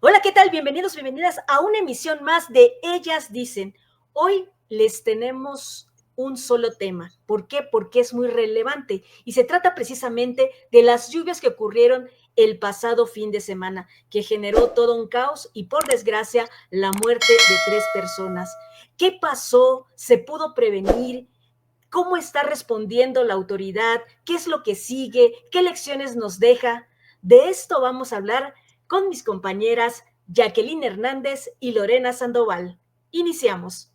Hola, ¿qué tal? Bienvenidos, bienvenidas a una emisión más de Ellas Dicen. Hoy les tenemos un solo tema. ¿Por qué? Porque es muy relevante y se trata precisamente de las lluvias que ocurrieron el pasado fin de semana, que generó todo un caos y, por desgracia, la muerte de 3 personas. ¿Qué pasó? ¿Se pudo prevenir? ¿Cómo está respondiendo la autoridad? ¿Qué es lo que sigue? ¿Qué lecciones nos deja? De esto vamos a hablar con mis compañeras Jacqueline Hernández y Lorena Sandoval. Iniciamos.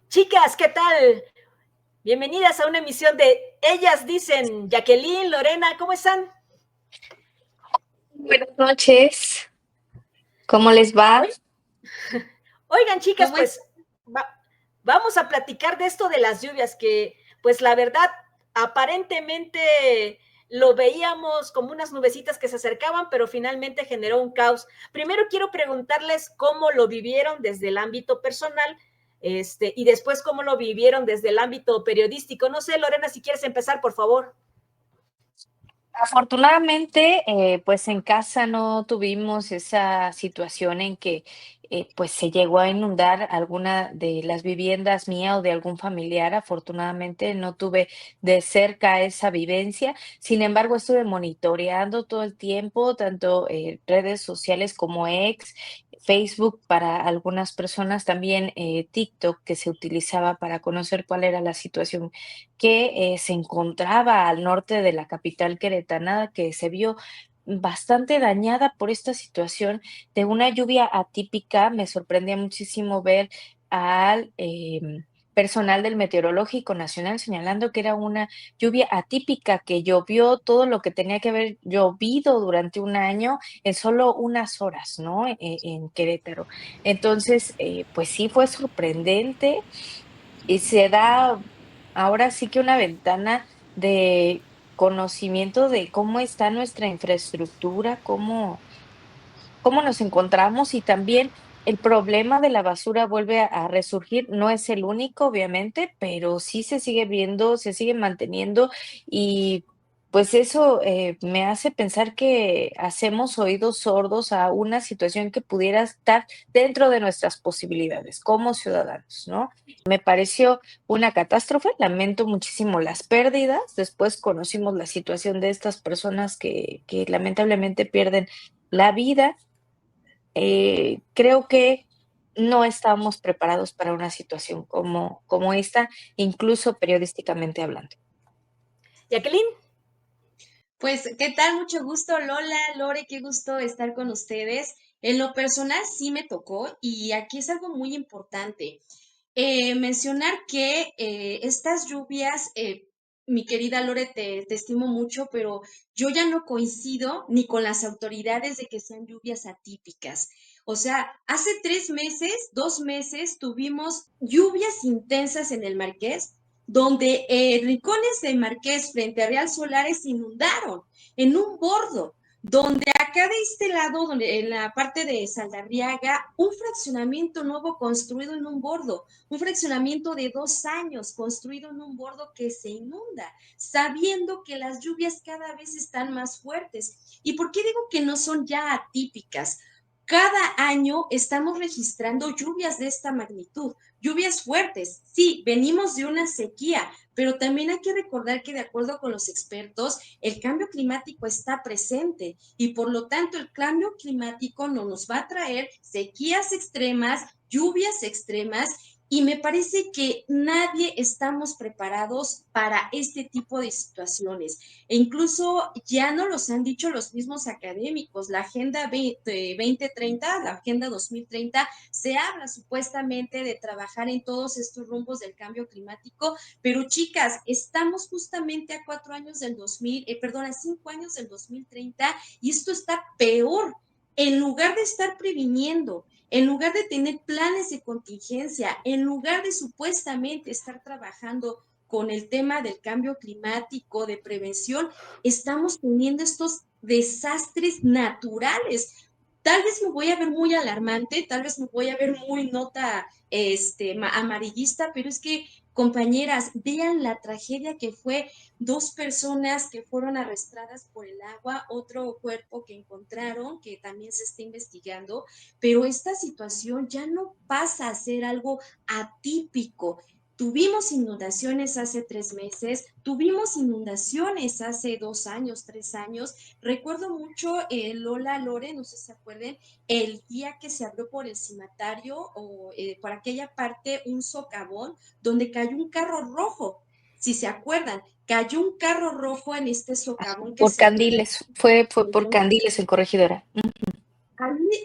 Chicas, ¿qué tal? Bienvenidas a una emisión de Ellas Dicen. Jacqueline, Lorena, ¿cómo están? Buenas noches, ¿cómo les va? Oigan, chicas, ¿Cómo es? pues vamos a platicar de esto de las lluvias, que pues la verdad, aparentemente lo veíamos como unas nubecitas que se acercaban, pero finalmente generó un caos. Primero quiero preguntarles cómo lo vivieron desde el ámbito personal, y después cómo lo vivieron desde el ámbito periodístico. No sé, Lorena, si quieres empezar, por favor. Afortunadamente, pues en casa no tuvimos esa situación en que pues se llegó a inundar alguna de las viviendas mía o de algún familiar. Afortunadamente no tuve de cerca esa vivencia. Sin embargo, estuve monitoreando todo el tiempo, tanto redes sociales como X, Facebook para algunas personas, también TikTok que se utilizaba para conocer cuál era la situación que se encontraba al norte de la capital queretana, que se vio bastante dañada por esta situación de una lluvia atípica. Me sorprendía muchísimo ver al personal del Meteorológico Nacional señalando que era una lluvia atípica, que llovió todo lo que tenía que haber llovido durante un año en solo unas horas, ¿no? En Querétaro. Entonces, pues sí fue sorprendente y se da ahora sí que una ventana de conocimiento de cómo está nuestra infraestructura, cómo nos encontramos, y también el problema de la basura vuelve a resurgir. No es el único, obviamente, pero sí se sigue viendo, se sigue manteniendo, y pues eso me hace pensar que hacemos oídos sordos a una situación que pudiera estar dentro de nuestras posibilidades como ciudadanos, ¿no? Me pareció una catástrofe, lamento muchísimo las pérdidas. Después conocimos la situación de estas personas que lamentablemente pierden la vida. Creo que no estábamos preparados para una situación como esta, incluso periodísticamente hablando. Jacqueline. Pues, ¿qué tal? Mucho gusto, Lola, Lore, qué gusto estar con ustedes. En lo personal sí me tocó y aquí es algo muy importante. Mencionar que estas lluvias, mi querida Lore, te estimo mucho, pero yo ya no coincido ni con las autoridades de que sean lluvias atípicas. O sea, hace 3 meses, 2 meses, tuvimos lluvias intensas en el Marqués, donde rincones de Marqués frente a Real Solares se inundaron en un bordo, donde acá de este lado, donde en la parte de Saldarriaga, un fraccionamiento nuevo construido en un bordo, un fraccionamiento de 2 años construido en un bordo que se inunda, sabiendo que las lluvias cada vez están más fuertes. ¿Y por qué digo que no son ya atípicas? Cada año estamos registrando lluvias de esta magnitud, lluvias fuertes. Sí, venimos de una sequía, pero también hay que recordar que de acuerdo con los expertos, el cambio climático está presente y por lo tanto el cambio climático no nos va a traer sequías extremas, lluvias extremas, y me parece que nadie estamos preparados para este tipo de situaciones. E incluso ya no los han dicho los mismos académicos. La Agenda 2030, la Agenda 2030, se habla supuestamente de trabajar en todos estos rumbos del cambio climático, pero chicas, estamos justamente a 4 años del 2000, perdón, a 5 años del 2030, y esto está peor. En lugar de estar previniendo, en lugar de tener planes de contingencia, en lugar de supuestamente estar trabajando con el tema del cambio climático, de prevención, estamos teniendo estos desastres naturales. Tal vez me voy a ver muy alarmante, tal vez me voy a ver muy nota amarillista, pero es que, compañeras, vean la tragedia que fue 2 personas que fueron arrastradas por el agua, otro cuerpo que encontraron, que también se está investigando, pero esta situación ya no pasa a ser algo atípico. Tuvimos inundaciones hace 3 meses, tuvimos inundaciones hace 2 años, 3 años. Recuerdo mucho, Lola, Lore, no sé si se acuerden, el día que se abrió por el cimatario o por aquella parte un socavón donde cayó un carro rojo. Si se acuerdan, cayó un carro rojo en este socavón que Por se abrió. Candiles, fue por Candiles en Corregidora.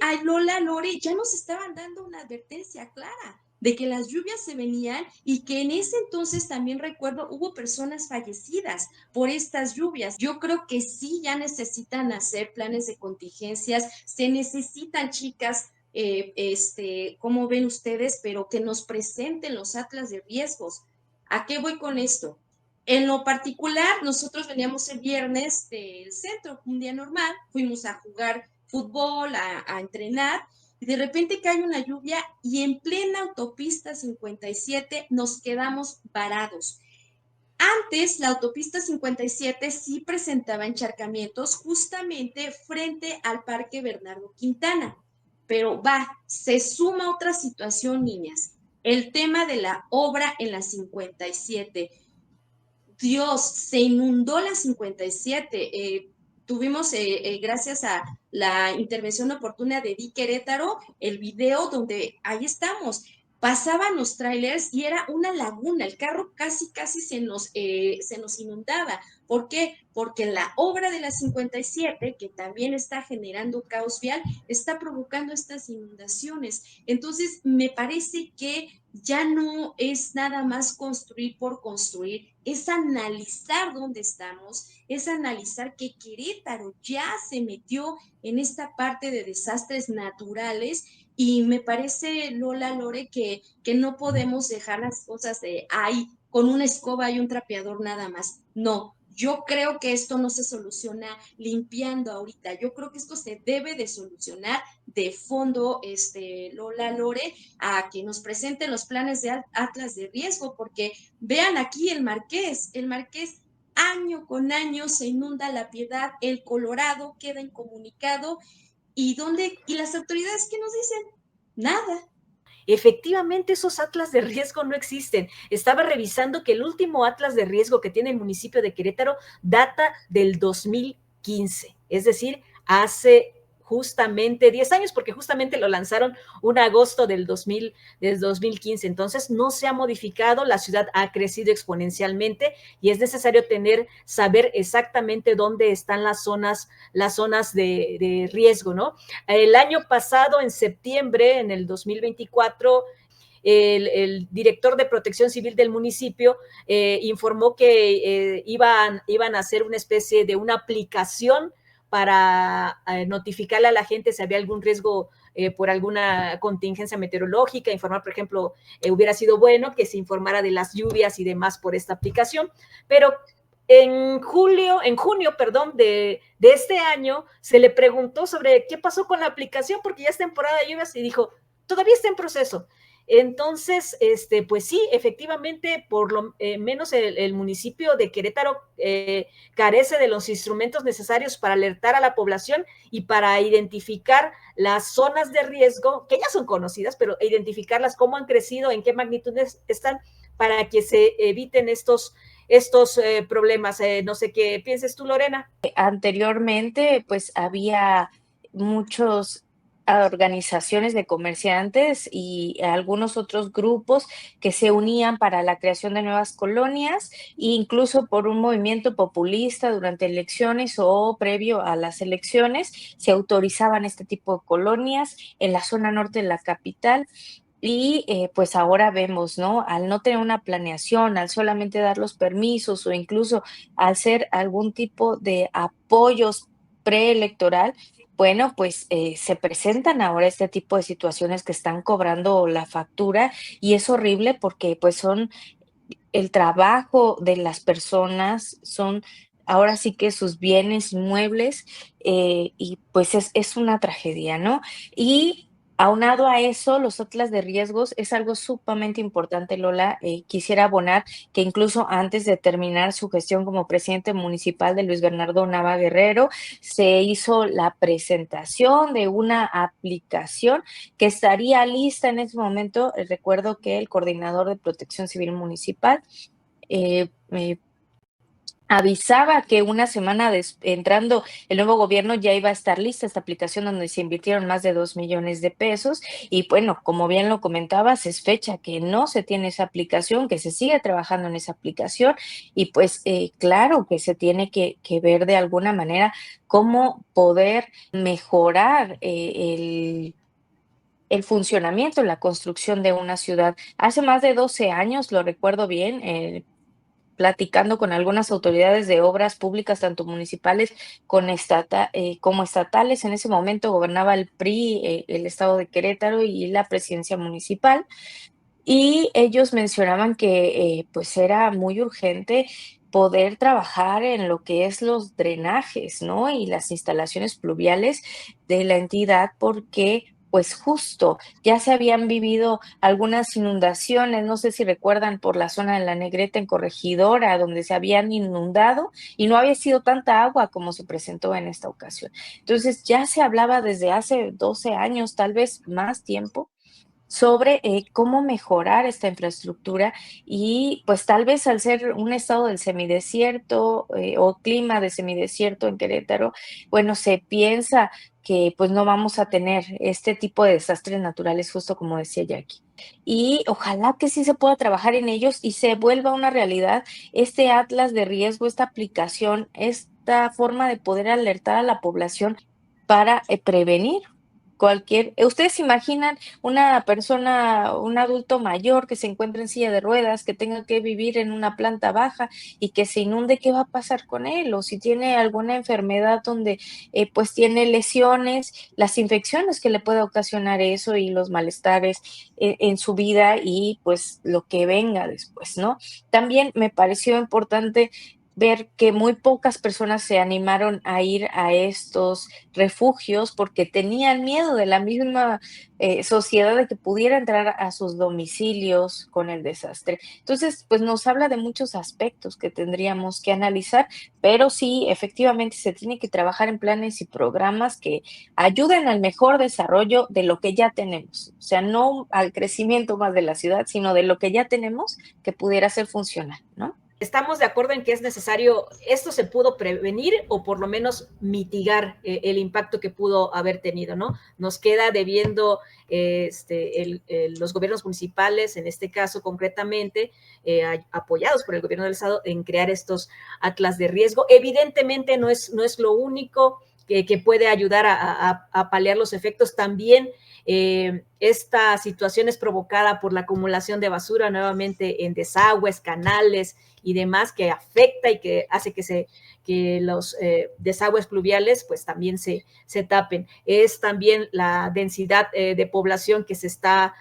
Ahí, Lola, Lore, ya nos estaban dando una advertencia clara de que las lluvias se venían y que en ese entonces también recuerdo hubo personas fallecidas por estas lluvias. Yo creo que sí ya necesitan hacer planes de contingencias, se necesitan, chicas, ¿cómo ven ustedes? Pero que nos presenten los atlas de riesgos. ¿A qué voy con esto? En lo particular, nosotros veníamos el viernes del centro, un día normal, fuimos a jugar fútbol, a entrenar, y de repente cae una lluvia y en plena autopista 57 nos quedamos varados. Antes, la autopista 57 sí presentaba encharcamientos justamente frente al Parque Bernardo Quintana, pero se suma otra situación, niñas, el tema de la obra en la 57. Dios, se inundó la 57. Tuvimos, gracias a la intervención oportuna de Di Querétaro, el video donde ahí estamos. Pasaban los trailers y era una laguna, el carro casi, casi se nos inundaba. ¿Por qué? Porque la obra de la 57, que también está generando caos vial, está provocando estas inundaciones. Entonces, me parece que ya no es nada más construir por construir, es analizar dónde estamos, es analizar que Querétaro ya se metió en esta parte de desastres naturales y me parece, Lola, Lore, que no podemos dejar las cosas de ahí con una escoba y un trapeador nada más. No, yo creo que esto no se soluciona limpiando ahorita. Yo creo que esto se debe de solucionar de fondo, Lola, Lore, a que nos presenten los planes de atlas de riesgo, porque vean aquí el Marqués año con año se inunda La Piedad, el Colorado queda incomunicado, y las autoridades, ¿qué nos dicen? Nada. Efectivamente, esos atlas de riesgo no existen. Estaba revisando que el último atlas de riesgo que tiene el municipio de Querétaro data del 2015, es decir, hace justamente 10 años, porque justamente lo lanzaron un agosto del 2015. Entonces, no se ha modificado, la ciudad ha crecido exponencialmente y es necesario saber exactamente dónde están las zonas de riesgo, ¿no? El año pasado, en septiembre, en el 2024, el director de Protección Civil del municipio informó que iban a hacer una especie de una aplicación para notificarle a la gente si había algún riesgo por alguna contingencia meteorológica, informar, por ejemplo, hubiera sido bueno que se informara de las lluvias y demás por esta aplicación, pero en junio, perdón, de este año, se le preguntó sobre qué pasó con la aplicación, porque ya es temporada de lluvias, y dijo, todavía está en proceso. Entonces, pues sí, efectivamente, por lo menos el municipio de Querétaro carece de los instrumentos necesarios para alertar a la población y para identificar las zonas de riesgo, que ya son conocidas, pero identificarlas, cómo han crecido, en qué magnitudes están, para que se eviten estos problemas. No sé qué pienses tú, Lorena. Anteriormente, pues había muchos organizaciones de comerciantes y algunos otros grupos que se unían para la creación de nuevas colonias, e incluso por un movimiento populista durante elecciones o previo a las elecciones, se autorizaban este tipo de colonias en la zona norte de la capital. Y pues ahora vemos, ¿no? Al no tener una planeación, al solamente dar los permisos o incluso al hacer algún tipo de apoyos preelectoral, bueno, pues se presentan ahora este tipo de situaciones que están cobrando la factura y es horrible porque pues son el trabajo de las personas, son ahora sí que sus bienes inmuebles, y pues es una tragedia, ¿no? Y aunado a eso, los atlas de riesgos es algo sumamente importante, Lola. Quisiera abonar que incluso antes de terminar su gestión como presidente municipal de Luis Bernardo Nava Guerrero, se hizo la presentación de una aplicación que estaría lista en ese momento. Recuerdo que el coordinador de Protección Civil Municipal me avisaba que una semana entrando el nuevo gobierno ya iba a estar lista esta aplicación donde se invirtieron más de 2 millones de pesos y bueno, como bien lo comentabas, es fecha que no se tiene esa aplicación, que se sigue trabajando en esa aplicación y pues claro que se tiene que ver de alguna manera cómo poder mejorar el funcionamiento, la construcción de una ciudad. Hace más de 12 años, lo recuerdo bien, platicando con algunas autoridades de obras públicas, tanto municipales como estatales. En ese momento gobernaba el PRI, el estado de Querétaro y la presidencia municipal. Y ellos mencionaban que pues era muy urgente poder trabajar en lo que es los drenajes, ¿no? Y las instalaciones pluviales de la entidad, porque pues justo ya se habían vivido algunas inundaciones, no sé si recuerdan por la zona de la Negreta en Corregidora, donde se habían inundado y no había sido tanta agua como se presentó en esta ocasión. Entonces ya se hablaba desde hace 12 años, tal vez más tiempo, sobre cómo mejorar esta infraestructura y pues tal vez al ser un estado del semidesierto o clima de semidesierto en Querétaro, bueno, se piensa que pues no vamos a tener este tipo de desastres naturales, justo como decía Jackie. Y ojalá que sí se pueda trabajar en ellos y se vuelva una realidad este atlas de riesgo, esta aplicación, esta forma de poder alertar a la población para prevenir ustedes se imaginan una persona, un adulto mayor que se encuentra en silla de ruedas, que tenga que vivir en una planta baja y que se inunde, ¿qué va a pasar con él? O si tiene alguna enfermedad donde pues tiene lesiones, las infecciones que le puede ocasionar eso y los malestares en su vida y pues lo que venga después, ¿no? También me pareció importante ver que muy pocas personas se animaron a ir a estos refugios porque tenían miedo de la misma sociedad de que pudiera entrar a sus domicilios con el desastre. Entonces, pues nos habla de muchos aspectos que tendríamos que analizar, pero sí, efectivamente se tiene que trabajar en planes y programas que ayuden al mejor desarrollo de lo que ya tenemos, o sea, no al crecimiento más de la ciudad, sino de lo que ya tenemos que pudiera ser funcional, ¿no? Estamos de acuerdo en que es necesario, esto se pudo prevenir o por lo menos mitigar el impacto que pudo haber tenido, ¿no? Nos queda debiendo los gobiernos municipales, en este caso concretamente, apoyados por el gobierno del estado, en crear estos atlas de riesgo. Evidentemente no es lo único que puede ayudar a paliar los efectos. También esta situación es provocada por la acumulación de basura nuevamente en desagües, canales y demás, que afecta y que hace que los desagües pluviales pues también se tapen. Es también la densidad de población que se está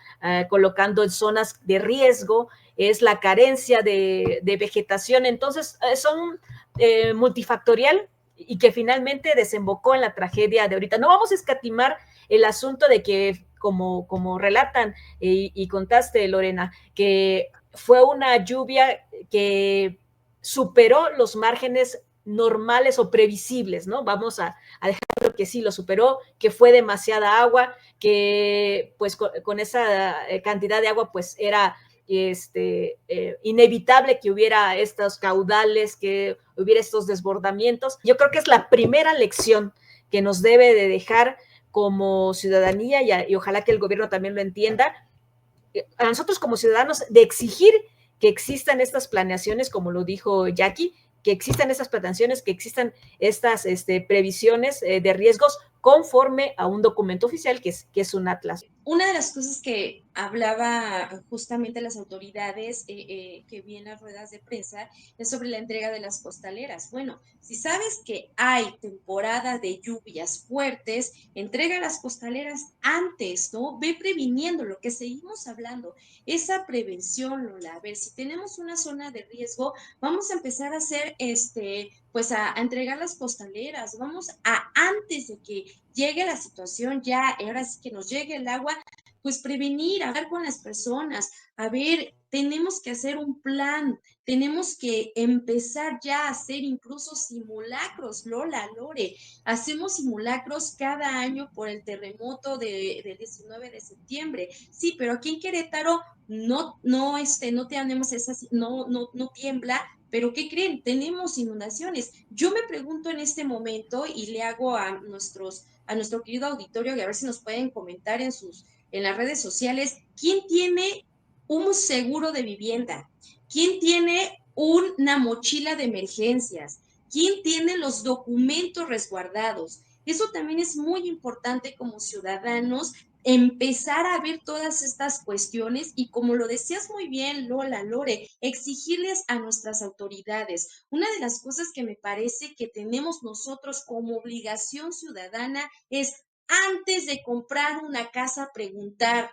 colocando en zonas de riesgo, es la carencia de vegetación. Entonces son multifactorial y que finalmente desembocó en la tragedia de ahorita. No vamos a escatimar el asunto de que, como relatan y contaste, Lorena, que fue una lluvia que superó los márgenes normales o previsibles, ¿no? Vamos a dejarlo que sí, lo superó, que fue demasiada agua, que pues con esa cantidad de agua pues era inevitable que hubiera estos caudales, que hubiera estos desbordamientos. Yo creo que es la primera lección que nos debe de dejar como ciudadanía y ojalá que el gobierno también lo entienda, a nosotros como ciudadanos, de exigir que existan estas planeaciones, como lo dijo Jackie, que existan estas planeaciones, que existan estas previsiones de riesgos conforme a un documento oficial que es un atlas. una de las cosas que hablaba justamente las autoridades que vi en las ruedas de prensa es sobre la entrega de las costaleras. Bueno, si sabes que hay temporada de lluvias fuertes, entrega las costaleras antes, ¿no? Ve previniendo lo que seguimos hablando, esa prevención, Lola. A ver, si tenemos una zona de riesgo, vamos a empezar a hacer pues a entregar las costaleras, vamos a antes de que llegue la situación ya, ahora sí que nos llegue el agua, pues prevenir, hablar con las personas, a ver, tenemos que hacer un plan, tenemos que empezar ya a hacer incluso simulacros, Lola, Lore, hacemos simulacros cada año por el terremoto del 19 de septiembre, sí, pero aquí en Querétaro no tenemos esas, no tiembla, pero ¿qué creen? Tenemos inundaciones. Yo me pregunto en este momento y le hago a nuestro querido auditorio y a ver si nos pueden comentar en las redes sociales, ¿quién tiene un seguro de vivienda? ¿Quién tiene una mochila de emergencias? ¿Quién tiene los documentos resguardados? Eso también es muy importante como ciudadanos, empezar a ver todas estas cuestiones y como lo decías muy bien, Lola, Lore, exigirles a nuestras autoridades. Una de las cosas que me parece que tenemos nosotros como obligación ciudadana es antes de comprar una casa preguntar,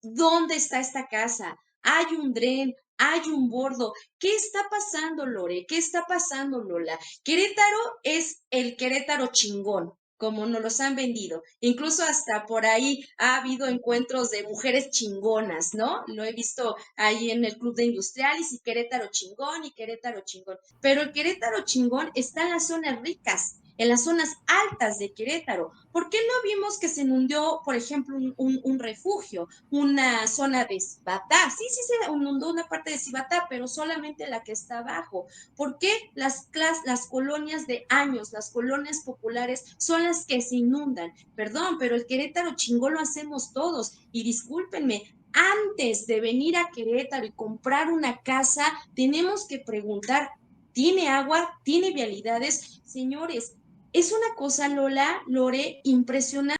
¿dónde está esta casa? ¿Hay un dren? ¿Hay un bordo? ¿Qué está pasando, Lore? ¿Qué está pasando, Lola? Querétaro es el Querétaro chingón, como nos los han vendido. Incluso hasta por ahí ha habido encuentros de mujeres chingonas, ¿no? Lo he visto ahí en el Club de Industriales y Querétaro chingón y Querétaro chingón. Pero el Querétaro chingón está en las zonas ricas, en las zonas altas de Querétaro. ¿Por qué no vimos que se inundó, por ejemplo, un refugio? Una zona de Cibatá. Sí, sí, se inundó una parte de Cibatá, pero solamente la que está abajo. ¿Por qué las colonias de años, las colonias populares son las que se inundan? Perdón, pero el Querétaro chingón lo hacemos todos. Y discúlpenme, antes de venir a Querétaro y comprar una casa, tenemos que preguntar, ¿tiene agua? ¿Tiene vialidades? Señores, es una cosa, Lola, Lore, impresionante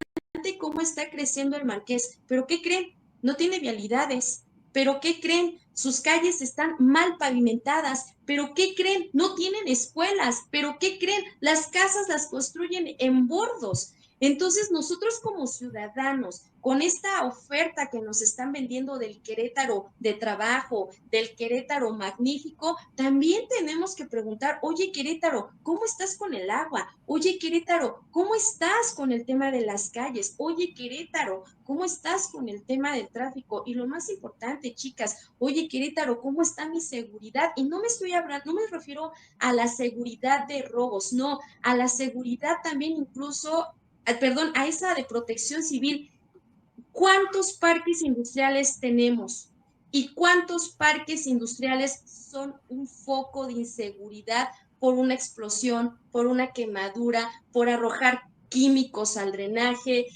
cómo está creciendo el Marqués. ¿Pero qué creen? No tiene vialidades. ¿Pero qué creen? Sus calles están mal pavimentadas. ¿Pero qué creen? No tienen escuelas. ¿Pero qué creen? Las casas las construyen en bordos. Entonces, nosotros como ciudadanos, con esta oferta que nos están vendiendo del Querétaro de trabajo, del Querétaro magnífico, también tenemos que preguntar, oye Querétaro, ¿cómo estás con el agua? Oye Querétaro, ¿cómo estás con el tema de las calles? Oye Querétaro, ¿cómo estás con el tema del tráfico? Y lo más importante, chicas, oye Querétaro, ¿cómo está mi seguridad? Y no me estoy hablando, no me refiero a la seguridad de robos, no, a la seguridad también incluso, perdón, a esa de protección civil. ¿Cuántos parques industriales tenemos? ¿Y cuántos parques industriales son un foco de inseguridad por una explosión, por una quemadura, por arrojar químicos al drenaje,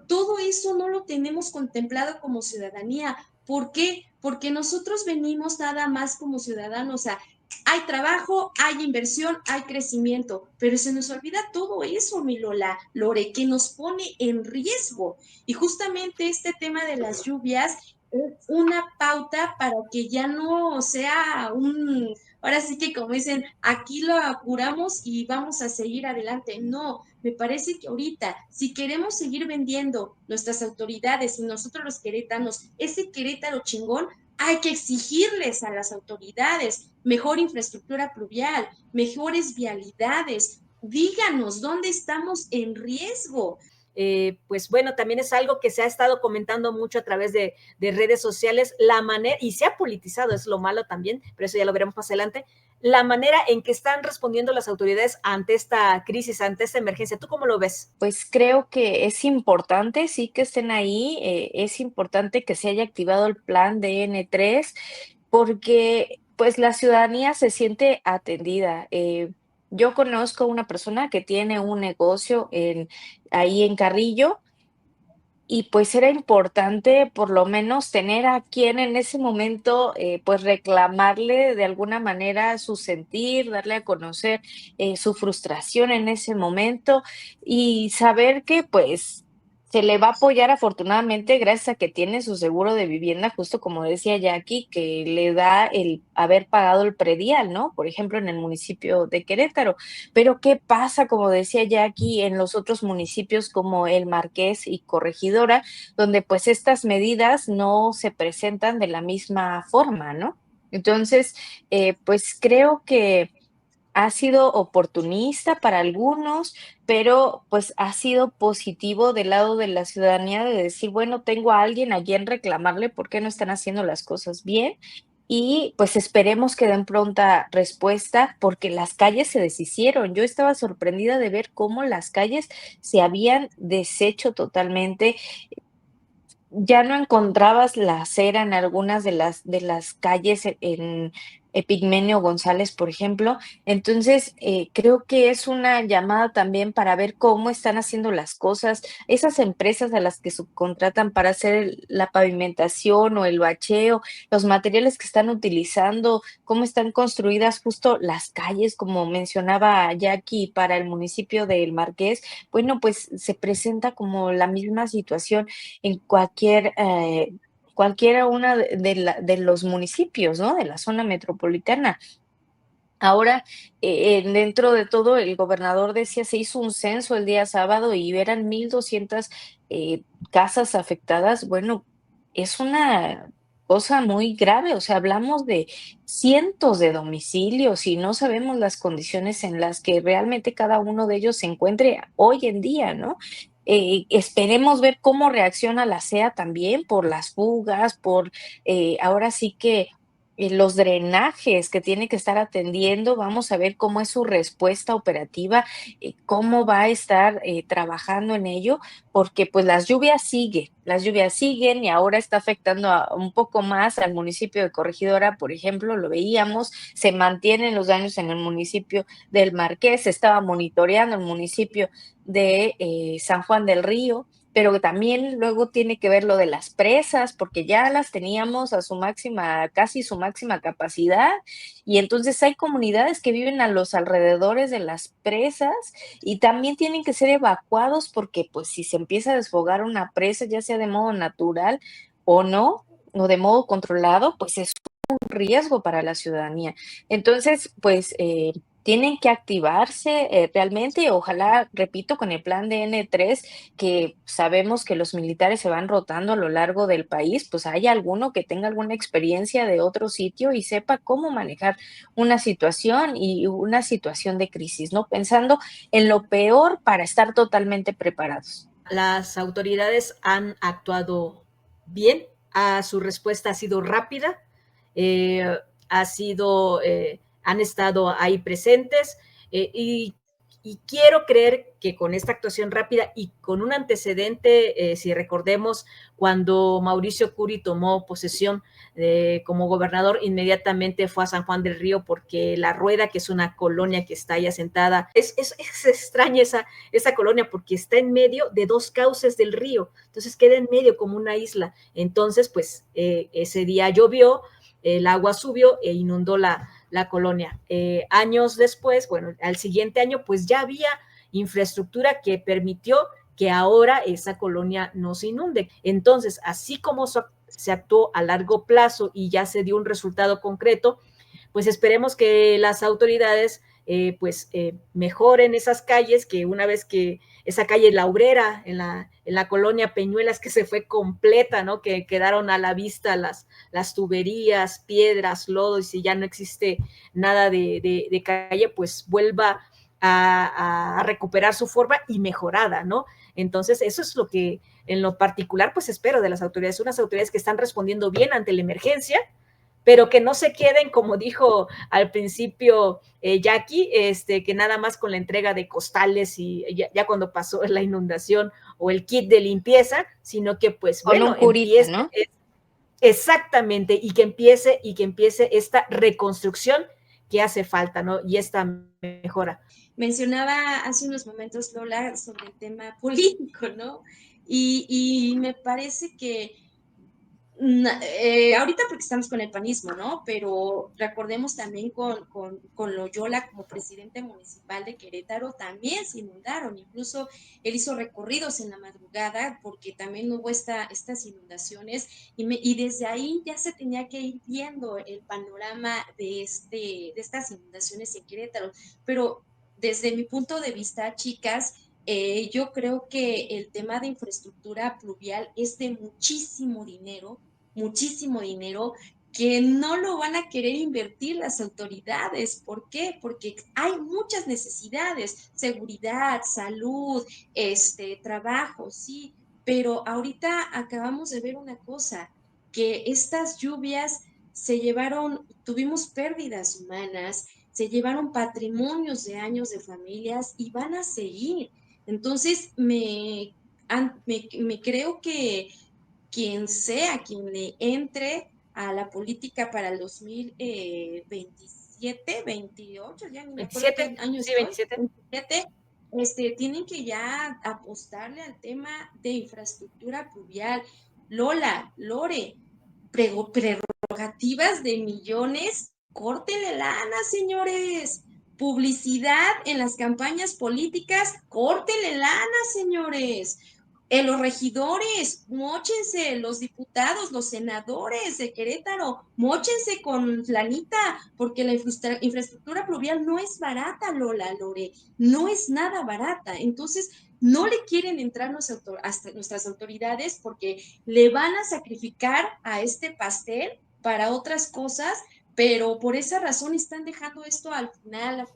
todo eso no lo tenemos contemplado como ciudadanía? ¿Por qué? Porque nosotros venimos nada más como ciudadanos a hay trabajo, hay inversión, hay crecimiento, pero se nos olvida todo eso, mi Lola, Lore, que nos pone en riesgo. Y justamente este tema de las lluvias es una pauta para que ya no sea ahora sí que como dicen, aquí lo apuramos y vamos a seguir adelante. No, me parece que ahorita, si queremos seguir vendiendo nuestras autoridades y nosotros los queretanos, ese Querétaro chingón, hay que exigirles a las autoridades mejor infraestructura pluvial, mejores vialidades. Díganos dónde estamos en riesgo. Pues bueno, también es algo que se ha estado comentando mucho a través de redes sociales, la manera, y se ha politizado, es lo malo también, pero eso ya lo veremos más adelante, la manera en que están respondiendo las autoridades ante esta crisis, ante esta emergencia. ¿Tú cómo lo ves? Pues creo que es importante, sí que estén ahí, es importante que se haya activado el plan de N3 porque pues la ciudadanía se siente atendida. Yo conozco una persona que tiene un negocio ahí en Carrillo y pues era importante por lo menos tener a quien en ese momento pues reclamarle de alguna manera su sentir, darle a conocer su frustración en ese momento y saber que pues se le va a apoyar afortunadamente gracias a que tiene su seguro de vivienda, justo como decía Jackie, que le da el haber pagado el predial, ¿no? Por ejemplo, en el municipio de Querétaro. Pero ¿qué pasa, como decía Jackie, en los otros municipios como El Marqués y Corregidora, donde pues estas medidas no se presentan de la misma forma, ¿no? Entonces, pues creo que ha sido oportunista para algunos, pero pues ha sido positivo del lado de la ciudadanía de decir, bueno, tengo a alguien a quien reclamarle por qué no están haciendo las cosas bien y pues esperemos que den pronta respuesta porque las calles se deshicieron. Yo estaba sorprendida de ver cómo las calles se habían deshecho totalmente, ya no encontrabas la acera en algunas de las calles en Epigmenio González, por ejemplo. Entonces, creo que es una llamada también para ver cómo están haciendo las cosas. Esas empresas a las que subcontratan para hacer la pavimentación o el bacheo, los materiales que están utilizando, cómo están construidas justo las calles, como mencionaba Jackie, para el municipio del Marqués. Bueno, pues se presenta como la misma situación en cualquiera una de los municipios, ¿no? De la zona metropolitana. Ahora, dentro de todo, el gobernador decía, se hizo un censo el día sábado y eran 1,200 casas afectadas. Bueno, es una cosa muy grave, o sea, hablamos de cientos de domicilios y no sabemos las condiciones en las que realmente cada uno de ellos se encuentre hoy en día, ¿no? Esperemos ver cómo reacciona la CEA también por las fugas, por ahora sí que los drenajes que tiene que estar atendiendo, vamos a ver cómo es su respuesta operativa, cómo va a estar trabajando en ello, porque pues las lluvias siguen y ahora está afectando un poco más al municipio de Corregidora, por ejemplo, lo veíamos, se mantienen los daños en el municipio del Marqués, se estaba monitoreando el municipio de San Juan del Río, pero también luego tiene que ver lo de las presas, porque ya las teníamos a su máxima, casi su máxima capacidad, y entonces hay comunidades que viven a los alrededores de las presas y también tienen que ser evacuados porque pues si se empieza a desfogar una presa, ya sea de modo natural o no, o de modo controlado, pues es un riesgo para la ciudadanía. Entonces, pues tienen que activarse realmente, ojalá, repito, con el plan de N3 que sabemos que los militares se van rotando a lo largo del país, pues haya alguno que tenga alguna experiencia de otro sitio y sepa cómo manejar una situación y una situación de crisis, ¿no? Pensando en lo peor para estar totalmente preparados. Las autoridades han actuado bien, su respuesta ha sido rápida, eh, han estado ahí presentes y quiero creer que con esta actuación rápida y con un antecedente, si recordemos, cuando Mauricio Curi tomó posesión como gobernador, inmediatamente fue a San Juan del Río porque La Rueda, que es una colonia que está ahí asentada, es extraña esa colonia porque está en medio de dos cauces del río, entonces queda en medio como una isla. Entonces, pues ese día llovió, el agua subió e inundó la colonia. Años después, bueno, al siguiente año, pues ya había infraestructura que permitió que ahora esa colonia no se inunde. Entonces, así como se actuó a largo plazo y ya se dio un resultado concreto, pues esperemos que las autoridades mejoren esas calles, que una vez que esa calle La Obrera en la colonia Peñuelas, que se fue completa, ¿no? Que quedaron a la vista las tuberías, piedras, lodo, y si ya no existe nada de calle, pues vuelva a recuperar su forma y mejorada, ¿no? Entonces, eso es lo que en lo particular, pues espero de las autoridades, unas autoridades que están respondiendo bien ante la emergencia, pero que no se queden, como dijo al principio Jackie, que nada más con la entrega de costales y ya cuando pasó la inundación o el kit de limpieza, sino que pues Con un bueno, curita, empiece ¿no? exactamente y que empiece esta reconstrucción que hace falta, ¿no? Y esta mejora. Mencionaba hace unos momentos Lola sobre el tema político, ¿no? Y me parece que Ahorita porque estamos con el panismo, ¿no? Pero recordemos también con Loyola como presidente municipal de Querétaro, también se inundaron, incluso él hizo recorridos en la madrugada porque también hubo estas inundaciones y desde ahí ya se tenía que ir viendo el panorama de estas inundaciones en Querétaro. Pero desde mi punto de vista, chicas, yo creo que el tema de infraestructura pluvial es de muchísimo dinero que no lo van a querer invertir las autoridades. ¿Por qué? Porque hay muchas necesidades, seguridad, salud, trabajo, sí, pero ahorita acabamos de ver una cosa, que estas lluvias tuvimos pérdidas humanas, se llevaron patrimonios de años de familias y van a seguir. Entonces, me creo que quien sea, quien le entre a la política para el 2027, 28, ya ni me acuerdo qué 27, año sí, estoy, 27. 27, tienen que ya apostarle al tema de infraestructura pluvial. Lola, Lore, prerrogativas de millones, córtenle lana, señores. Publicidad en las campañas políticas, córtenle lana, señores. Los regidores, móchense, los diputados, los senadores de Querétaro, móchense con lanita, porque la infraestructura pluvial no es barata, Lola, Lore, no es nada barata. Entonces, no le quieren entrar hasta nuestras autoridades porque le van a sacrificar a este pastel para otras cosas, pero por esa razón están dejando esto al final.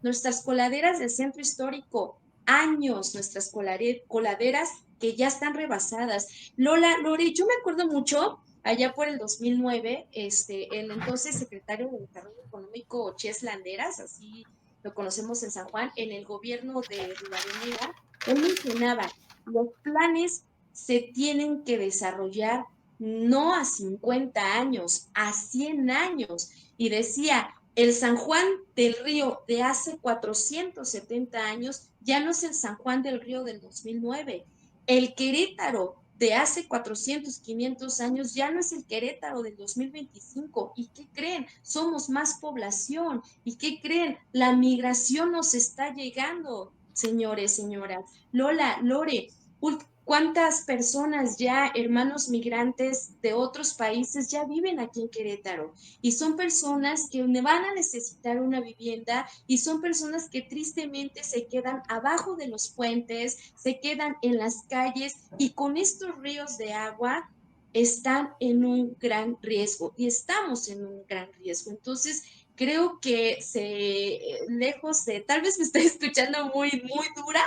Nuestras coladeras del centro histórico, años, nuestras coladeras que ya están rebasadas. Lola, Lore, yo me acuerdo mucho, allá por el 2009, el entonces secretario de Desarrollo Económico, Ches Landeras, así lo conocemos en San Juan, en el gobierno de Rivadeneira, él mencionaba, los planes se tienen que desarrollar no a 50 años, a 100 años. Y decía, el San Juan del Río de hace 470 años ya no es el San Juan del Río del 2009. El Querétaro de hace 400, 500 años ya no es el Querétaro del 2025. ¿Y qué creen? Somos más población. ¿Y qué creen? La migración nos está llegando, señores, señoras. Lola, Lore, ¿cuántas personas ya, hermanos migrantes de otros países, ya viven aquí en Querétaro? Y son personas que van a necesitar una vivienda y son personas que tristemente se quedan abajo de los puentes, se quedan en las calles y con estos ríos de agua están en un gran riesgo y estamos en un gran riesgo. Entonces, creo que lejos de, tal vez me estoy escuchando muy dura,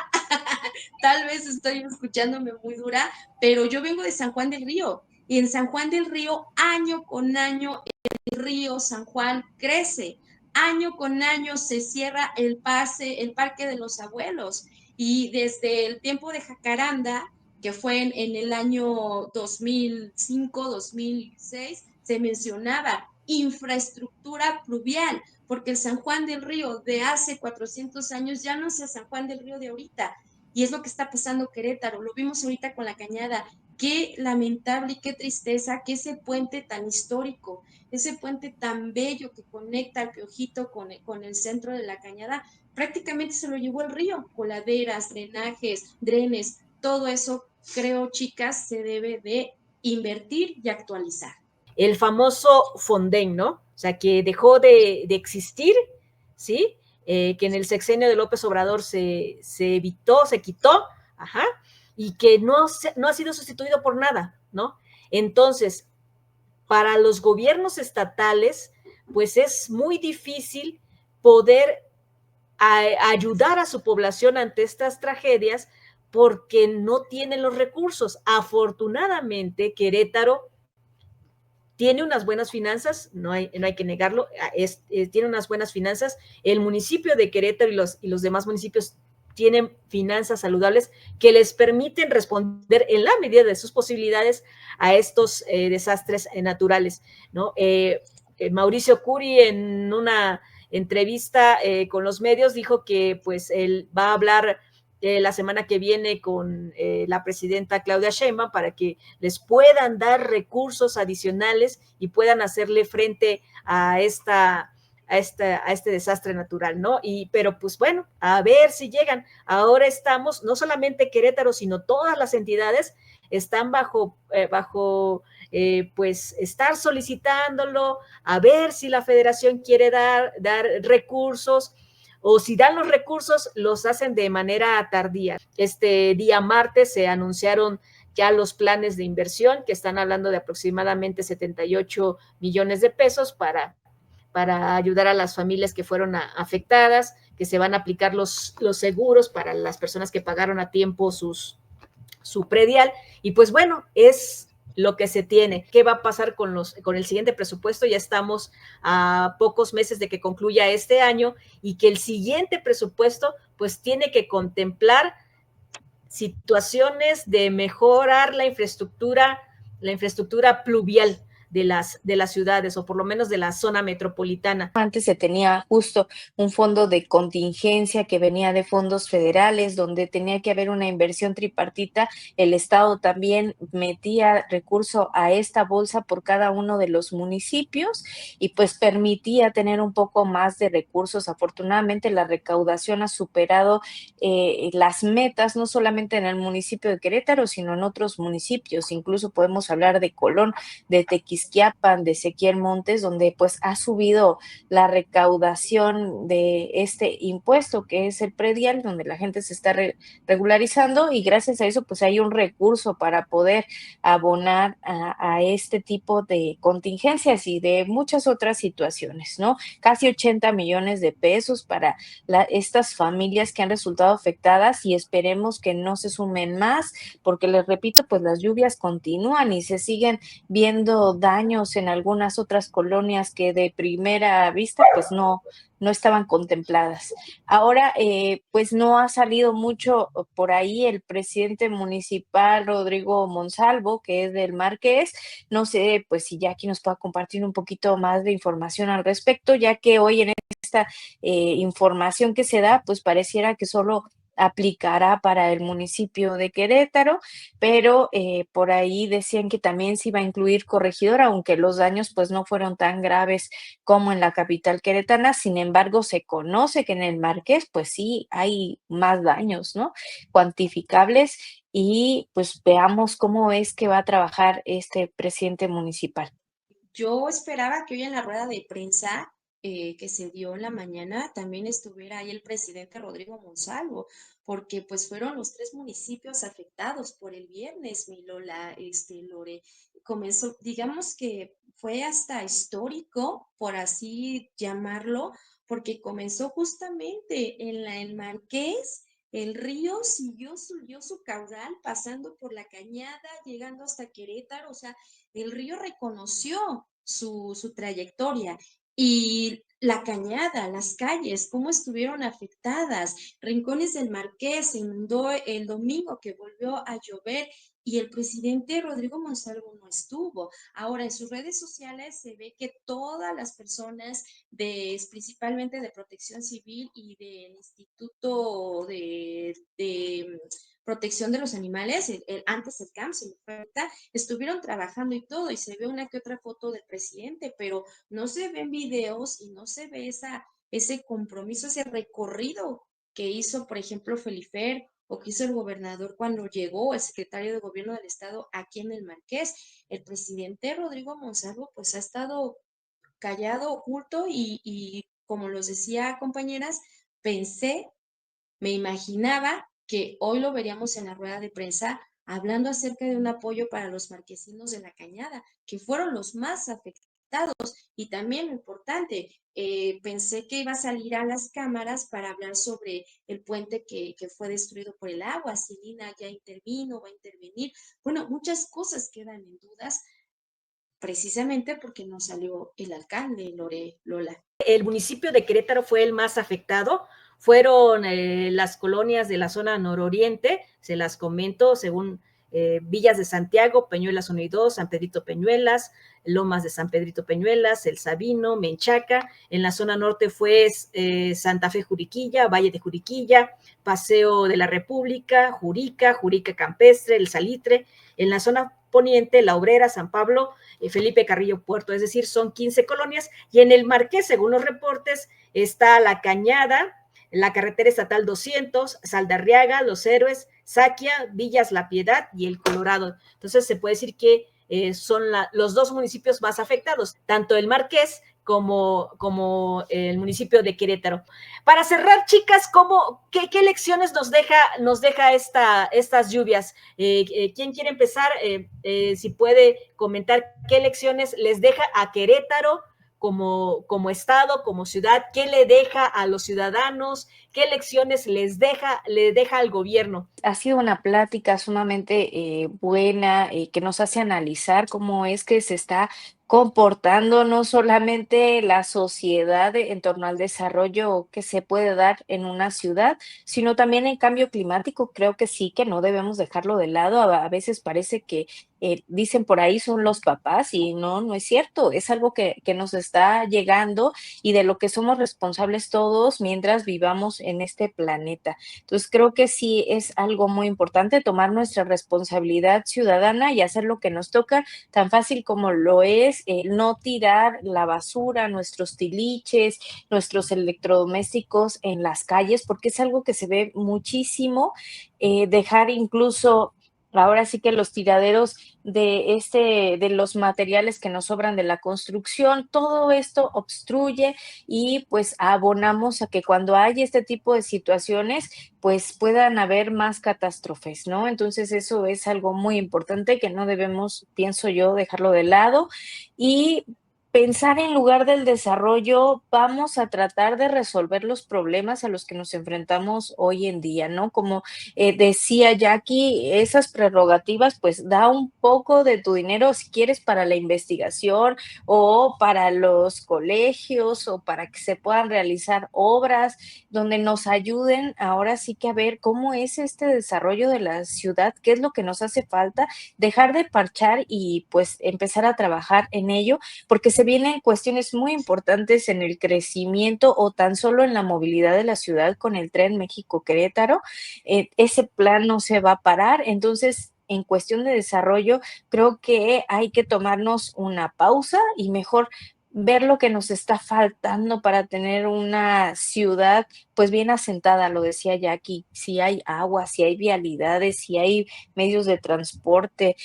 tal vez estoy escuchándome muy dura, pero yo vengo de San Juan del Río y en San Juan del Río, año con año, el río San Juan crece. Año con año se cierra el Parque de los Abuelos. Y desde el tiempo de Jacaranda, que fue en el año 2005, 2006, se mencionaba infraestructura pluvial, porque el San Juan del Río de hace 400 años ya no es el San Juan del Río de ahorita. Y es lo que está pasando Querétaro. Lo vimos ahorita con la Cañada. Qué lamentable y qué tristeza que ese puente tan histórico, ese puente tan bello que conecta al Piojito con el centro de la Cañada, prácticamente se lo llevó el río. Coladeras, drenajes, drenes, todo eso, creo, chicas, se debe de invertir y actualizar. El famoso Fonden, ¿no? O sea, que dejó de existir, ¿sí? Que en el sexenio de López Obrador se evitó, se quitó, ajá, y que no ha sido sustituido por nada, ¿no? Entonces, para los gobiernos estatales, pues es muy difícil poder ayudar a su población ante estas tragedias porque no tienen los recursos. Afortunadamente, Querétaro tiene unas buenas finanzas, no hay que negarlo, tiene unas buenas finanzas. El municipio de Querétaro y los demás municipios tienen finanzas saludables que les permiten responder en la medida de sus posibilidades a estos desastres naturales, ¿no? Mauricio Curi en una entrevista con los medios dijo que pues él va a hablar la semana que viene con la presidenta Claudia Sheinbaum para que les puedan dar recursos adicionales y puedan hacerle frente a este desastre natural, ¿no? Pero pues bueno, a ver si llegan. Ahora estamos, no solamente Querétaro, sino todas las entidades están bajo pues estar solicitándolo, a ver si la federación quiere dar recursos, o si dan los recursos, los hacen de manera tardía. Este día martes se anunciaron ya los planes de inversión, que están hablando de aproximadamente 78 millones de pesos para ayudar a las familias que fueron afectadas, que se van a aplicar los seguros para las personas que pagaron a tiempo su predial. Y pues bueno, es lo que se tiene. ¿Qué va a pasar con el siguiente presupuesto? Ya estamos a pocos meses de que concluya este año, y que el siguiente presupuesto pues tiene que contemplar situaciones de mejorar la infraestructura pluvial de las ciudades, o por lo menos de la zona metropolitana. Antes se tenía justo un fondo de contingencia que venía de fondos federales, donde tenía que haber una inversión tripartita. El Estado también metía recurso a esta bolsa por cada uno de los municipios y pues permitía tener un poco más de recursos. Afortunadamente la recaudación ha superado las metas, no solamente en el municipio de Querétaro, sino en otros municipios. Incluso podemos hablar de Colón, de Tequisquiapan, de Ezequiel Montes, donde pues ha subido la recaudación de este impuesto que es el predial, donde la gente se está regularizando, y gracias a eso pues hay un recurso para poder abonar a este tipo de contingencias y de muchas otras situaciones, ¿no? Casi 80 millones de pesos para estas familias que han resultado afectadas, y esperemos que no se sumen más, porque les repito, pues las lluvias continúan y se siguen viendo daños en algunas otras colonias que de primera vista pues no estaban contempladas. Ahora pues no ha salido mucho por ahí el presidente municipal Rodrigo Monsalvo, que es del Marqués. No sé pues si Jackie nos pueda compartir un poquito más de información al respecto, ya que hoy en esta información que se da pues pareciera que solo aplicará para el municipio de Querétaro, pero por ahí decían que también se iba a incluir Corregidora, aunque los daños pues no fueron tan graves como en la capital queretana. Sin embargo, se conoce que en el Marqués pues sí hay más daños, ¿no? Cuantificables, y pues veamos cómo es que va a trabajar este presidente municipal. Yo esperaba que hoy en la rueda de prensa que se dio en la mañana también estuviera ahí el presidente Rodrigo Monsalvo, porque pues fueron los 3 municipios afectados por el viernes, mi Lola, Lore. Comenzó, digamos que fue hasta histórico, por así llamarlo, porque comenzó justamente en el Marqués. El río siguió su caudal pasando por la Cañada, llegando hasta Querétaro. O sea, el río reconoció su trayectoria, y la Cañada, las calles, cómo estuvieron afectadas. Rincones del Marqués se inundó el domingo que volvió a llover, y el presidente Rodrigo Monsalvo no estuvo. Ahora, en sus redes sociales se ve que todas las personas, principalmente de Protección Civil y del Instituto de Protección de los Animales, antes el CAMS, estuvieron trabajando y todo, y se ve una que otra foto del presidente, pero no se ven videos y no se ve ese compromiso, ese recorrido que hizo, por ejemplo, Felifer, o que hizo el gobernador cuando llegó, el secretario de gobierno del estado aquí en el Marqués. El presidente Rodrigo Monsalvo pues ha estado callado, oculto, y como los decía, compañeras, me imaginaba que hoy lo veríamos en la rueda de prensa hablando acerca de un apoyo para los marquesinos de la Cañada, que fueron los más afectados. Y también lo importante, pensé que iba a salir a las cámaras para hablar sobre el puente que fue destruido por el agua, si Lina ya intervino, va a intervenir. Bueno, muchas cosas quedan en dudas, precisamente porque no salió el alcalde, Lola. El municipio de Querétaro fue el más afectado. Fueron las colonias de la zona nororiente, se las comento, según Villas de Santiago, Peñuelas 1 y 2, San Pedrito Peñuelas, Lomas de San Pedrito Peñuelas, El Sabino, Menchaca. En la zona norte fue Santa Fe Juriquilla, Valle de Juriquilla, Paseo de la República, Jurica, Jurica Campestre, El Salitre. En la zona poniente, La Obrera, San Pablo, Felipe Carrillo Puerto, es decir, son 15 colonias. Y en el Marqués, según los reportes, está La Cañada, la carretera estatal 200, Saldarriaga, Los Héroes, Saquia, Villas La Piedad y El Colorado. Entonces se puede decir que son los dos municipios más afectados, tanto el Marqués como el municipio de Querétaro. Para cerrar, chicas, qué lecciones nos deja estas lluvias? ¿Quién quiere empezar? Si puede comentar qué lecciones les deja a Querétaro como estado, como ciudad, qué le deja a los ciudadanos, qué lecciones le deja al gobierno. Ha sido una plática sumamente buena, que nos hace analizar cómo es que se está comportando no solamente la sociedad en torno al desarrollo que se puede dar en una ciudad, sino también el cambio climático. Creo que sí, que no debemos dejarlo de lado. A veces parece que dicen por ahí son los papás y no, no es cierto. Es algo que nos está llegando y de lo que somos responsables todos mientras vivamos en este planeta. Entonces creo que sí es algo muy importante tomar nuestra responsabilidad ciudadana y hacer lo que nos toca, tan fácil como lo es no tirar la basura, nuestros tiliches, nuestros electrodomésticos en las calles, porque es algo que se ve muchísimo, dejar incluso ahora sí que los tiraderos de los materiales que nos sobran de la construcción, todo esto obstruye y pues abonamos a que cuando hay este tipo de situaciones, pues puedan haber más catástrofes, ¿no? Entonces eso es algo muy importante que no debemos, pienso yo, dejarlo de lado y pensar en lugar del desarrollo, vamos a tratar de resolver los problemas a los que nos enfrentamos hoy en día, ¿no? Como decía Jackie, esas prerrogativas, pues da un poco de tu dinero si quieres para la investigación o para los colegios o para que se puedan realizar obras donde nos ayuden ahora sí que a ver cómo es este desarrollo de la ciudad, qué es lo que nos hace falta, dejar de parchar y pues empezar a trabajar en ello, porque se vienen cuestiones muy importantes en el crecimiento o tan solo en la movilidad de la ciudad con el tren México-Querétaro. Ese plan no se va a parar, entonces en cuestión de desarrollo creo que hay que tomarnos una pausa y mejor ver lo que nos está faltando para tener una ciudad pues bien asentada, lo decía Jackie, si hay agua, si hay vialidades, si hay medios de transporte,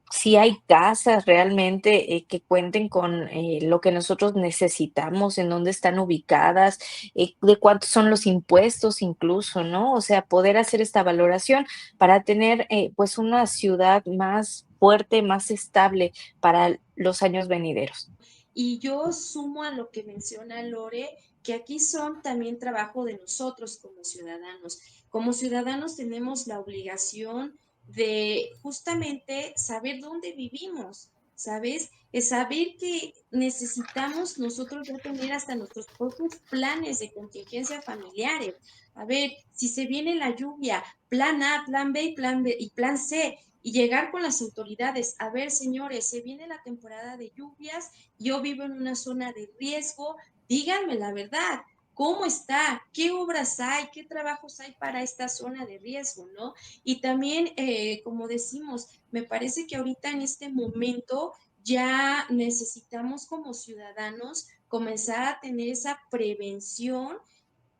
si hay casas realmente que cuenten con lo que nosotros necesitamos, en dónde están ubicadas, de cuántos son los impuestos incluso, ¿no? O sea, poder hacer esta valoración para tener pues una ciudad más fuerte, más estable para los años venideros. Y yo sumo a lo que menciona Lore, que aquí son también trabajo de nosotros como ciudadanos. Como ciudadanos tenemos la obligación de justamente saber dónde vivimos, ¿sabes? Es saber que necesitamos nosotros ya tener hasta nuestros propios planes de contingencia familiares. A ver, si se viene la lluvia, plan A, plan B y plan C, y llegar con las autoridades. A ver, señores, se viene la temporada de lluvias, yo vivo en una zona de riesgo, díganme la verdad, ¿cómo está? ¿Qué obras hay? ¿Qué trabajos hay para esta zona de riesgo, no? Y también, como decimos, me parece que ahorita en este momento ya necesitamos como ciudadanos comenzar a tener esa prevención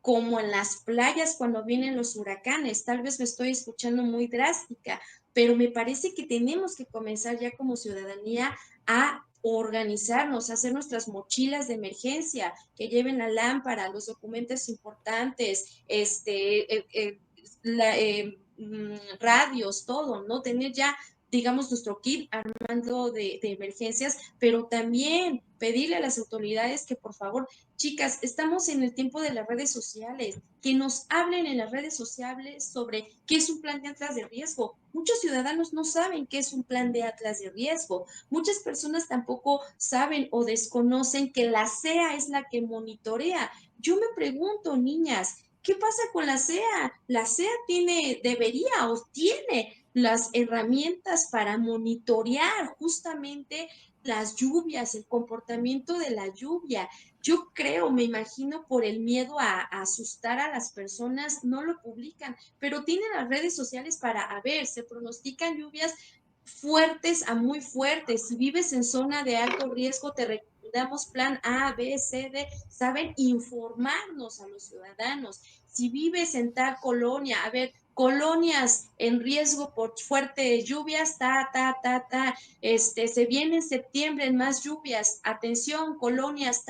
como en las playas cuando vienen los huracanes. Tal vez me estoy escuchando muy drástica, pero me parece que tenemos que comenzar ya como ciudadanía a organizarnos, a hacer nuestras mochilas de emergencia, que lleven la lámpara, los documentos importantes, radios, todo, ¿no? Tener ya, digamos, nuestro kit armando de emergencias, pero también pedirle a las autoridades que por favor, chicas, estamos en el tiempo de las redes sociales, que nos hablen en las redes sociales sobre qué es un plan de atlas de riesgo. Muchos ciudadanos no saben qué es un plan de atlas de riesgo. Muchas personas tampoco saben o desconocen que la CEA es la que monitorea. Yo me pregunto, niñas, ¿qué pasa con la CEA? La CEA debería o tiene las herramientas para monitorear justamente las lluvias, el comportamiento de la lluvia. Yo creo, me imagino, por el miedo a asustar a las personas, no lo publican, pero tienen las redes sociales para, a ver, se pronostican lluvias fuertes a muy fuertes. Si vives en zona de alto riesgo, te recomendamos plan A, B, C, D. Saben informarnos a los ciudadanos. Si vives en tal colonia, a ver, colonias en riesgo por fuertes lluvias, se viene en septiembre más lluvias, atención, colonias,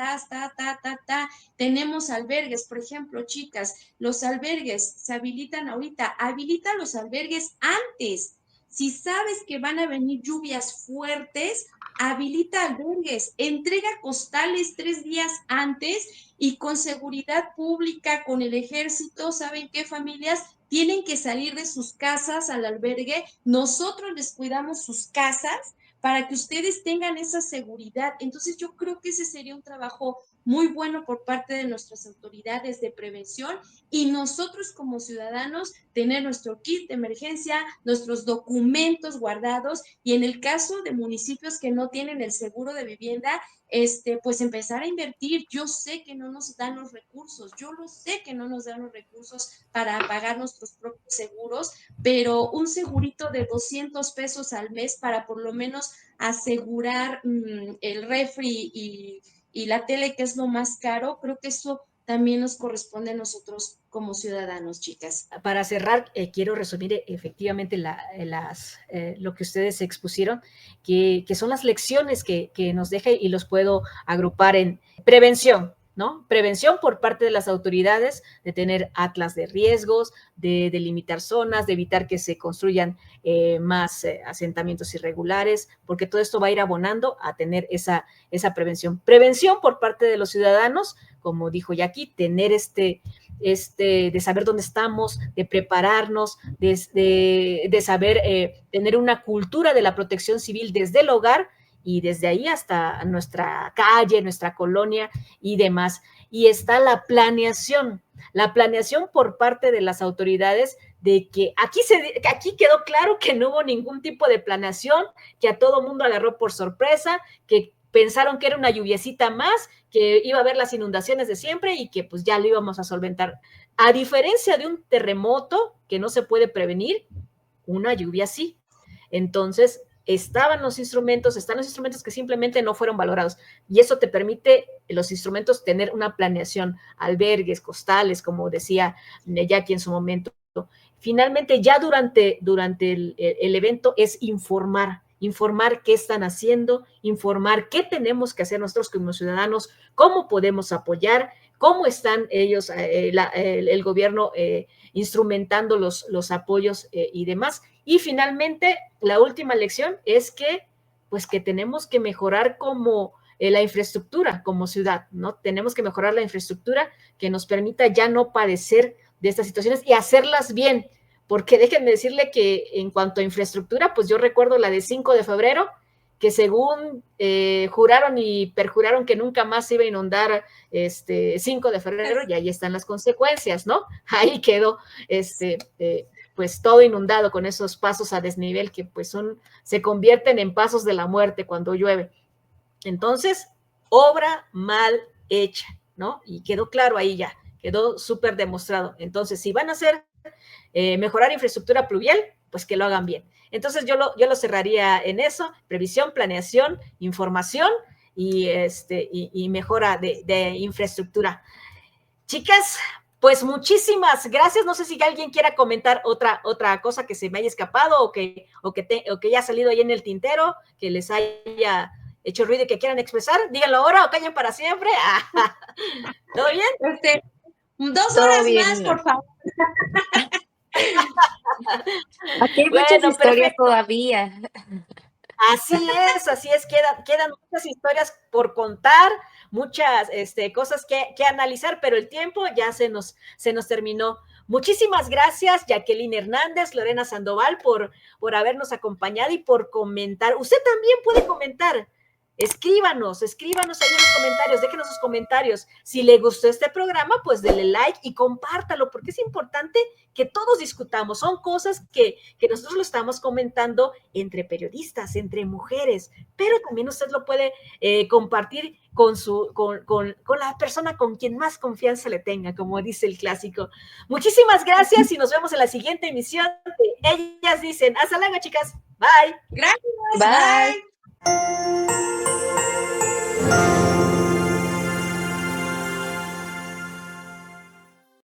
tenemos albergues, por ejemplo, chicas, los albergues se habilitan ahorita, habilita los albergues antes. Si sabes que van a venir lluvias fuertes, habilita albergues, entrega costales 3 días antes y con seguridad pública, con el ejército, ¿saben qué, familias? Tienen que salir de sus casas al albergue. Nosotros les cuidamos sus casas para que ustedes tengan esa seguridad. Entonces yo creo que ese sería un trabajo muy bueno por parte de nuestras autoridades de prevención y nosotros como ciudadanos tener nuestro kit de emergencia, nuestros documentos guardados y en el caso de municipios que no tienen el seguro de vivienda, pues empezar a invertir. Yo sé que no nos dan los recursos, yo lo sé que no nos dan los recursos para pagar nuestros propios seguros, pero un segurito de 200 pesos al mes para por lo menos asegurar el refri y la tele, que es lo más caro, creo que eso también nos corresponde a nosotros como ciudadanos, chicas. Para cerrar, quiero resumir efectivamente lo que ustedes expusieron, que son las lecciones que nos deja y los puedo agrupar en prevención, ¿no? Prevención por parte de las autoridades, de tener atlas de riesgos, de delimitar zonas, de evitar que se construyan más asentamientos irregulares, porque todo esto va a ir abonando a tener esa prevención. Prevención por parte de los ciudadanos, como dijo Jackie, tener de saber dónde estamos, de prepararnos, de saber tener una cultura de la protección civil desde el hogar y desde ahí hasta nuestra calle, nuestra colonia y demás. Y está la planeación por parte de las autoridades de que aquí quedó claro que no hubo ningún tipo de planeación, que a todo mundo agarró por sorpresa, que pensaron que era una lluviecita más, que iba a haber las inundaciones de siempre y que pues ya lo íbamos a solventar. A diferencia de un terremoto que no se puede prevenir, una lluvia sí. Entonces, están los instrumentos que simplemente no fueron valorados. Y eso te permite, los instrumentos, tener una planeación, albergues, costales, como decía Jackie en su momento. Finalmente, ya durante el evento es informar qué están haciendo, informar qué tenemos que hacer nosotros como ciudadanos, cómo podemos apoyar, cómo están ellos, el gobierno instrumentando los apoyos y demás. Y finalmente, la última lección es que tenemos que mejorar como la infraestructura como ciudad, ¿no? Tenemos que mejorar la infraestructura que nos permita ya no padecer de estas situaciones y hacerlas bien, porque déjenme decirle que en cuanto a infraestructura, pues yo recuerdo la de 5 de febrero, que según juraron y perjuraron que nunca más se iba a inundar 5 de febrero, y ahí están las consecuencias, ¿no? Ahí quedó pues todo inundado con esos pasos a desnivel que pues se convierten en pasos de la muerte cuando llueve. Entonces, obra mal hecha, ¿no? Y quedó claro ahí ya, quedó súper demostrado. Entonces, si van a hacer mejorar infraestructura pluvial, pues que lo hagan bien. Entonces, yo lo cerraría en eso: previsión, planeación, información y mejora de infraestructura. Chicas, pues muchísimas gracias. No sé si alguien quiera comentar otra cosa que se me haya escapado o que ya ha salido ahí en el tintero, que les haya hecho ruido y que quieran expresar. Díganlo ahora o callen para siempre. ¿Todo bien? 2 horas más, por favor. Aquí hay muchas historias todavía. Así es, quedan muchas historias por contar, muchas cosas que analizar, pero el tiempo ya se nos terminó. Muchísimas gracias, Jacqueline Hernández, Lorena Sandoval, por habernos acompañado y por comentar. Usted también puede comentar escríbanos ahí en los comentarios, déjenos sus comentarios. Si le gustó este programa, pues denle like y compártalo, porque es importante que todos discutamos. Son cosas que nosotros lo estamos comentando entre periodistas, entre mujeres, pero también usted lo puede compartir con la persona con quien más confianza le tenga, como dice el clásico. Muchísimas gracias y nos vemos en la siguiente emisión de Ellas Dicen. Hasta luego, chicas. Bye. Gracias. Bye. Bye.